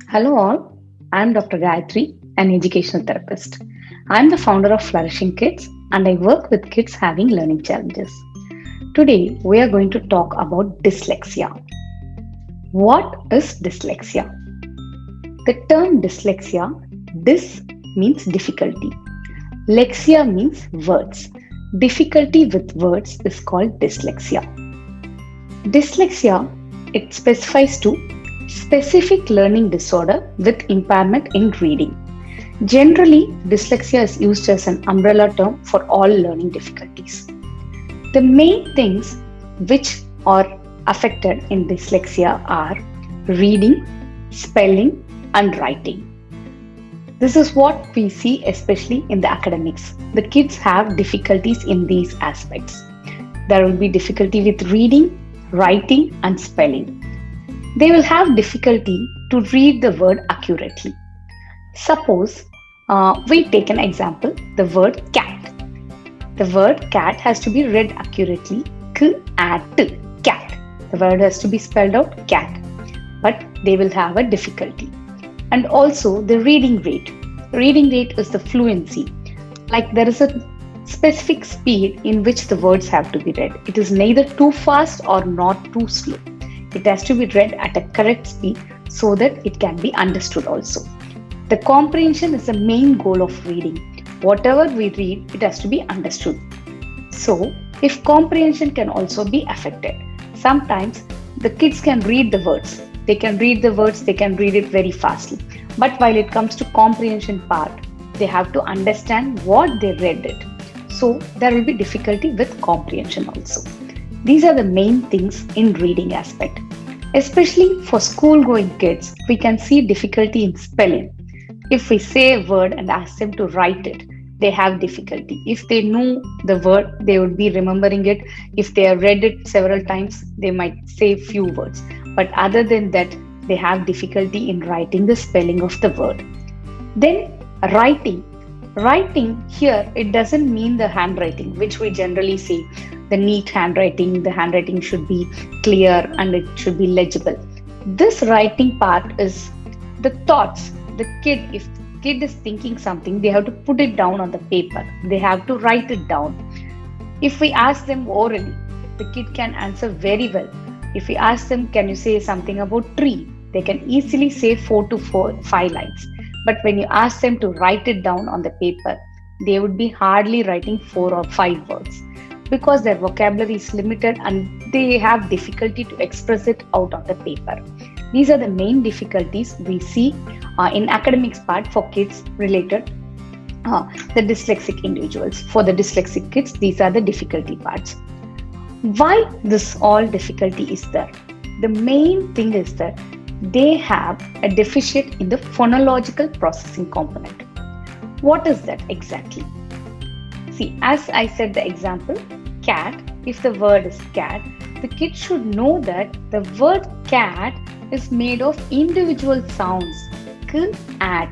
Hello, all. I'm Dr. Gayatri, an educational therapist. I'm the founder of Flourishing Kids and I work with kids having learning challenges. Today, we are going to talk about dyslexia. What is dyslexia? The term dyslexia, dys means difficulty, lexia means words. Difficulty with words is called dyslexia. Dyslexia, it specifies to specific learning disorder with impairment in reading. Generally, dyslexia is used as an umbrella term for all learning difficulties. The main things which are affected in dyslexia are reading, spelling, and writing. This is what we see especially in the academics. The kids have difficulties in these aspects. There will be difficulty with reading, writing, and spelling. They will have difficulty to read the word accurately. Suppose we take an example, the word cat. The word cat has to be read accurately, cat. The word has to be spelled out cat, but they will have a difficulty. And also the reading rate. Reading rate is the fluency. Like there is a specific speed in which the words have to be read. It is neither too fast or not too slow. It has to be read at a correct speed so that it can be understood also. The comprehension is the main goal of reading. Whatever we read, it has to be understood. So, if comprehension can also be affected, sometimes the kids can read the words. They can read the words, they can read it very fastly. But while it comes to comprehension part, they have to understand what they read it. So, there will be difficulty with comprehension also. These are the main things in reading aspect. Especially for school going kids, we can see difficulty in spelling. If we say a word and ask them to write it, they have difficulty. If they know the word, they would be remembering it. If they have read it several times, they might say few words. But other than that, they have difficulty in writing the spelling of the word. Then writing. Writing here, it doesn't mean the handwriting, which we generally say. The neat handwriting, the handwriting should be clear and it should be legible. This writing part is the thoughts. The kid, if kid is thinking something, they have to put it down on the paper. They have to write it down. If we ask them orally, the kid can answer very well. If we ask them, can you say something about tree? They can easily say 5 lines. But when you ask them to write it down on the paper, they would be hardly writing 4 or 5 words because their vocabulary is limited and they have difficulty to express it out on the paper. These are the main difficulties we see in academics part for kids related the dyslexic individuals. For the dyslexic kids, these are the difficulty parts. Why this all difficulty is there? The main thing is that they have a deficit in the phonological processing component. What is that exactly? See, as I said the example, cat, if the word is cat, the kid should know that the word cat is made of individual sounds. K, at.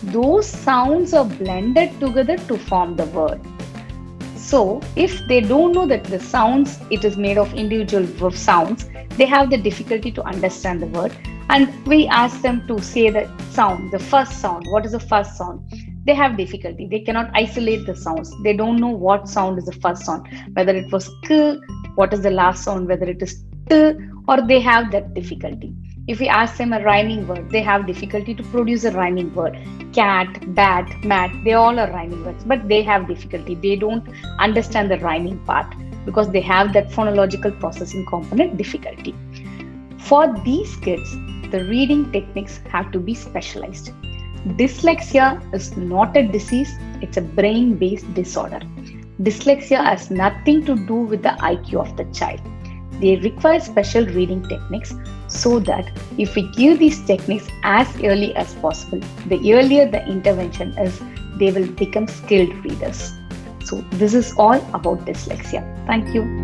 Those sounds are blended together to form the word. So, if they don't know that the sounds, it is made of individual sounds, they have the difficulty to understand the word. And we ask them to say the sound, the first sound. What is the first sound? They have difficulty. They cannot isolate the sounds. They don't know what sound is the first sound, whether it was k, what is the last sound, whether it is t, or they have that difficulty. If we ask them a rhyming word, they have difficulty to produce a rhyming word. Cat, bat, mat, they all are rhyming words, but they have difficulty. They don't understand the rhyming part because they have that phonological processing component difficulty. For these kids, the reading techniques have to be specialized. Dyslexia is not a disease, it's a brain-based disorder. Dyslexia has nothing to do with the IQ of the child. They require special reading techniques so that if we give these techniques as early as possible, the earlier the intervention is, they will become skilled readers. So this is all about dyslexia. Thank you.